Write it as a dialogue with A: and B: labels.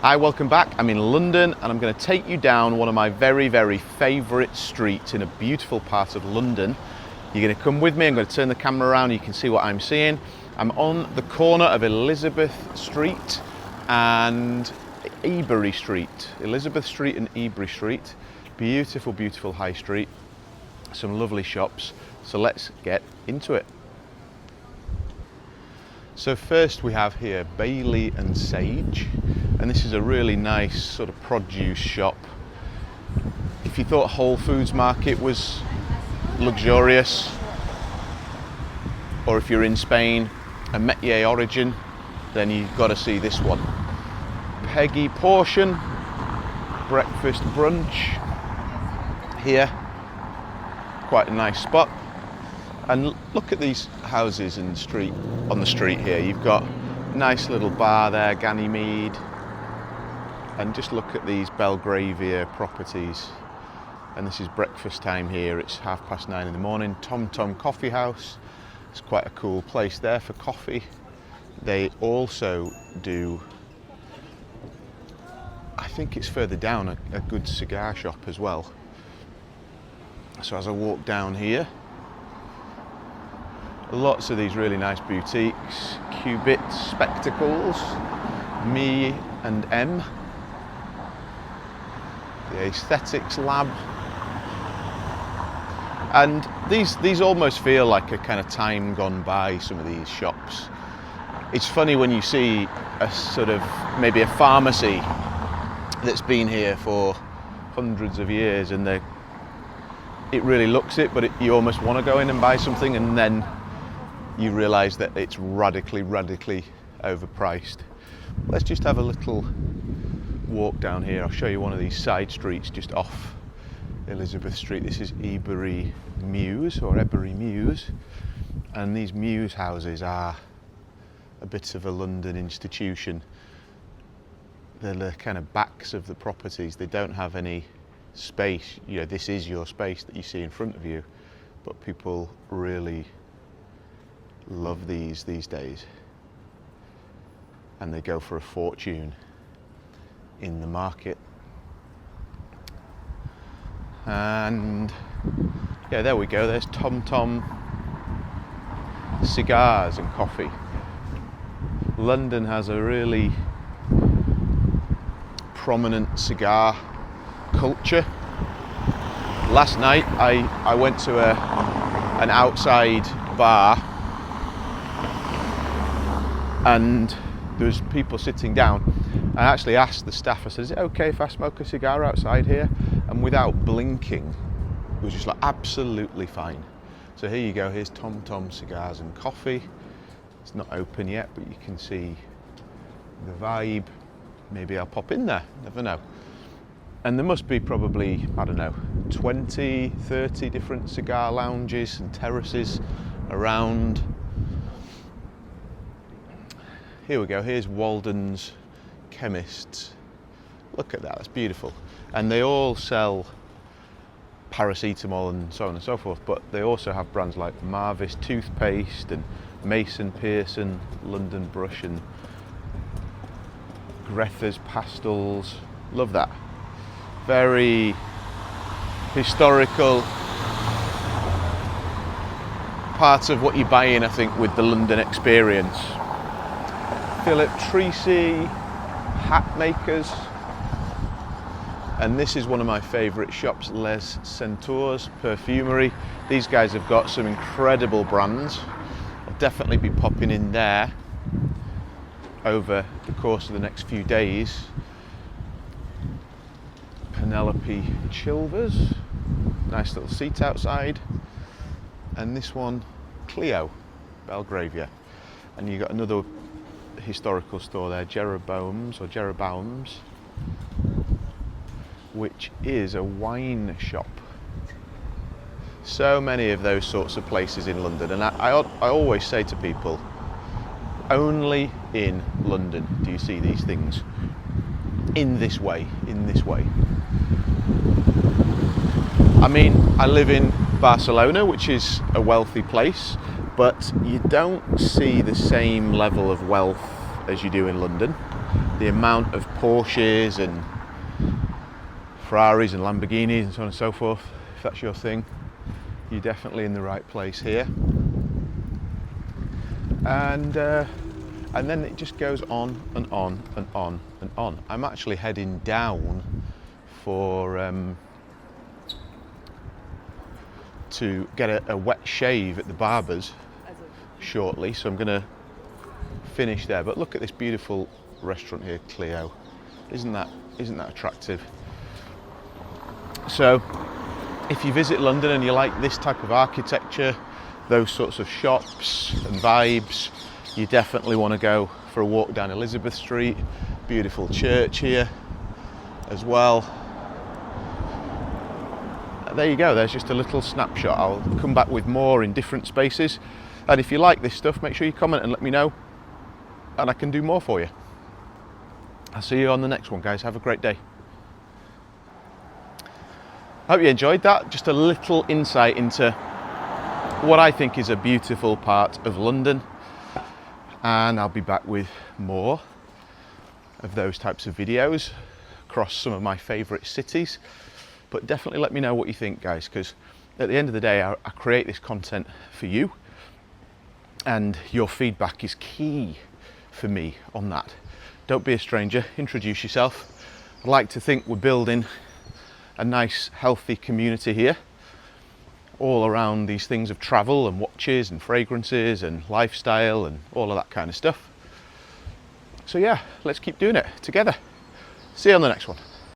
A: Hi, welcome back. I'm in London and I'm going to take you down one of my very, very favourite streets in a beautiful part of London. You're going to come with me. I'm going to turn the camera around. You can see what I'm seeing. I'm on the corner of Elizabeth Street and Ebury Street. Elizabeth Street and Ebury Street. Beautiful, beautiful high street. Some lovely shops. So let's get into it. So first we have here Bailey and Sage, and this is a really nice sort of produce shop. If you thought Whole Foods market was luxurious, or if you're in Spain, a métier origin, then you've got to see this one. Peggy Portion, breakfast brunch here, quite a nice spot. And look at these houses in the street, on the street here. You've got a nice little bar there, Ganymede. And just look at these Belgravia properties. And this is breakfast time here. It's 9:30 in the morning. Tom Tom Coffee House. It's quite a cool place there for coffee. They also do, I think it's further down, a good cigar shop as well. So as I walk down here, lots of these really nice boutiques, Cubit Spectacles, Me and M, the Aesthetics Lab, and these almost feel like a kind of time gone by, some of these shops. It's funny when you see a sort of, maybe a pharmacy that's been here for hundreds of years, and it really looks it, but you almost want to go in and buy something, and then you realise that it's radically overpriced. Let's just have a little walk down here. I'll show you one of these side streets just off Elizabeth Street. This is Ebury Mews, or Ebury Mews, and these Mews houses are a bit of a London institution. They're the kind of backs of the properties. They don't have any space. You know, this is your space that you see in front of you, but people really love these days, and they go for a fortune in the market. And yeah, there we go, there's Tom Tom Cigars and Coffee. London has a really prominent cigar culture. Last night I went to an outside bar, and there was people sitting down. I actually asked the staff, I said, is it okay if I smoke a cigar outside here? And without blinking, it was just like, absolutely fine. So here you go, here's Tom Tom Cigars and Coffee. It's not open yet, but you can see the vibe. Maybe I'll pop in there, never know. And there must be probably, I don't know, 20, 30 different cigar lounges and terraces around. Here we go, here's Walden's Chemists. Look at that, that's beautiful. And they all sell paracetamol and so on and so forth, but they also have brands like Marvis toothpaste and Mason Pearson London brush and Greta's pastels. Love that. Very historical part of what you buy in, I think, with the London experience. Philip Treacy, hat makers, and this is one of my favourite shops, Les Centaurs Perfumery. These guys have got some incredible brands. I'll definitely be popping in there over the course of the next few days. Penelope Chilvers, nice little seat outside, and this one, Cleo, Belgravia, and you got another historical store there, Jeroboam's, which is a wine shop. So many of those sorts of places in London, and I always say to people, only in London do you see these things in this way. I mean, I live in Barcelona, which is a wealthy place, but you don't see the same level of wealth as you do in London. the amount of Porsches and Ferraris and Lamborghinis and so on and so forth, if that's your thing, you're definitely in the right place here. And then it just goes on and on and on and on. I'm actually heading down for to get a wet shave at the barber's shortly, so I'm going to finish there. But look at this beautiful restaurant here, Clio. Isn't that attractive? So if you visit London and you like this type of architecture, those sorts of shops and vibes, you definitely want to go for a walk down Elizabeth Street. Beautiful church here as well. There you go, there's just a little snapshot. I'll come back with more in different spaces, and if you like this stuff, make sure you comment and let me know, and I can do more for you. I'll see you on the next one, guys. Have a great day. I hope you enjoyed that. Just a little insight into what I think is a beautiful part of London, and I'll be back with more of those types of videos across some of my favourite cities. But definitely let me know what you think, guys, because at the end of the day, I create this content for you, and your feedback is key for me on that. Don't be a stranger, introduce yourself. I'd like to think we're building a nice, healthy community here, all around these things of travel and watches and fragrances and lifestyle and all of that kind of stuff. So yeah, let's keep doing it together. See you on the next one.